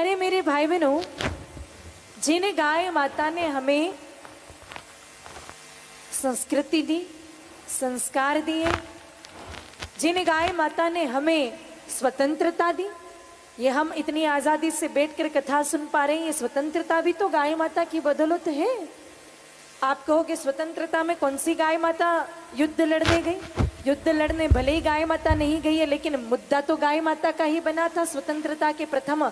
अरे मेरे भाई बहनों, जिन गाय माता ने हमें संस्कृति दी, संस्कार दिए, जिन गाय माता ने हमें स्वतंत्रता दी, ये हम इतनी आजादी से बैठकर कथा सुन पा रहे हैं, ये स्वतंत्रता भी तो गाय माता की बदौलत है। आप कहोगे स्वतंत्रता में कौन सी गाय माता युद्ध लड़ने गई? युद्ध लड़ने भले ही गाय माता नहीं गई है, लेकिन मुद्दा तो गाय माता का ही बना था स्वतंत्रता के प्रथम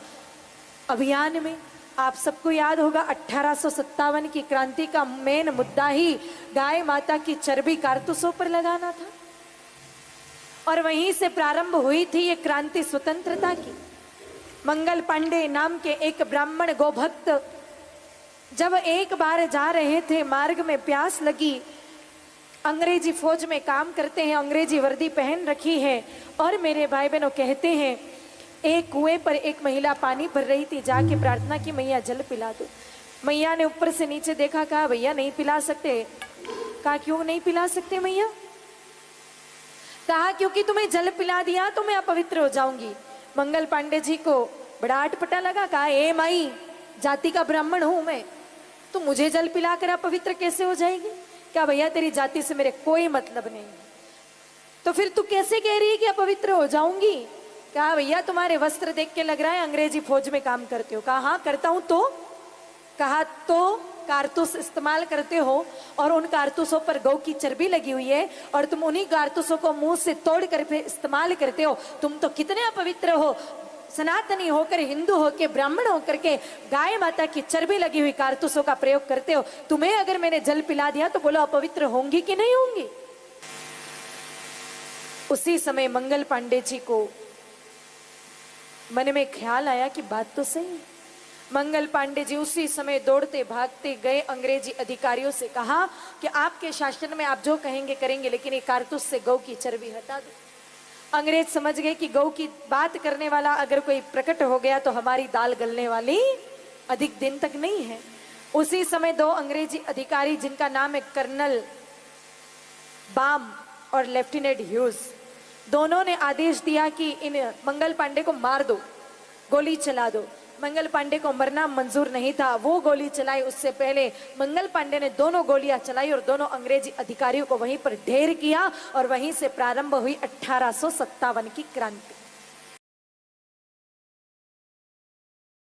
अभियान में। आप सबको याद होगा 1857 की क्रांति का मेन मुद्दा ही गाय माता की चर्बी कारतूसों पर लगाना था, और वहीं से प्रारंभ हुई थी ये क्रांति स्वतंत्रता की। मंगल पांडे नाम के एक ब्राह्मण गोभक्त जब एक बार जा रहे थे, मार्ग में प्यास लगी, अंग्रेजी फौज में काम करते हैं, अंग्रेजी वर्दी पहन रखी है, और मेरे भाई बहनों कहते हैं एक कुएं पर एक महिला पानी भर रही थी, जाके प्रार्थना की मैया जल पिला दो। मैया ने ऊपर से नीचे देखा, कहा भैया नहीं पिला सकते। कहा क्यों नहीं पिला सकते मैया? कहा क्योंकि तुम्हें जल पिला दिया तो मैं अपवित्र हो जाऊंगी। मंगल पांडे जी को बड़ा अटपटा लगा, कहा ए माई, जाति का ब्राह्मण हूं मैं, तो मुझे जल पिलाकर अपवित्र कैसे हो जाएगी? क्या भैया तेरी जाति से मेरे कोई मतलब नहीं, तो फिर तू कैसे कह रही है कि अपवित्र हो जाऊंगी? कहा भैया तुम्हारे वस्त्र देख के लग रहा है अंग्रेजी फौज में काम करते हो। कहा हाँ करता हूं तो? कहा तो कारतूस इस्तेमाल करते हो और उन कारतूसों पर गौ की चर्बी लगी हुई है, और तुम उन्हीं कारतूसों को मुंह से तोड़ कर फिर इस्तेमाल करते हो। तुम तो कितने अपवित्र हो, सनातनी होकर, हिंदू होकर, ब्राह्मण होकर के गाय माता की चर्बी लगी हुई कारतूसों का प्रयोग करते हो। तुम्हें अगर मैंने जल पिला दिया तो बोलो अपवित्र होंगी कि नहीं होंगी? उसी समय मंगल पांडे जी को मन में ख्याल आया कि बात तो सही है। मंगल पांडे जी उसी समय दौड़ते भागते गए, अंग्रेजी अधिकारियों से कहा कि आपके शासन में आप जो कहेंगे करेंगे, लेकिन ये कारतूस से गौ की चर्बी हटा दो। अंग्रेज समझ गए कि गौ की बात करने वाला अगर कोई प्रकट हो गया तो हमारी दाल गलने वाली अधिक दिन तक नहीं है। उसी समय दो अंग्रेजी अधिकारी, जिनका नाम है कर्नल बाम और लेफ्टिनेंट ह्यूज, दोनों ने आदेश दिया कि इन मंगल पांडे को मार दो, गोली चला दो। मंगल पांडे को मरना मंजूर नहीं था, वो गोली चलाई। उससे पहले मंगल पांडे ने दोनों गोलियां चलाई और दोनों अंग्रेजी अधिकारियों को वहीं पर ढेर किया, और वहीं से प्रारंभ हुई 1857 की क्रांति।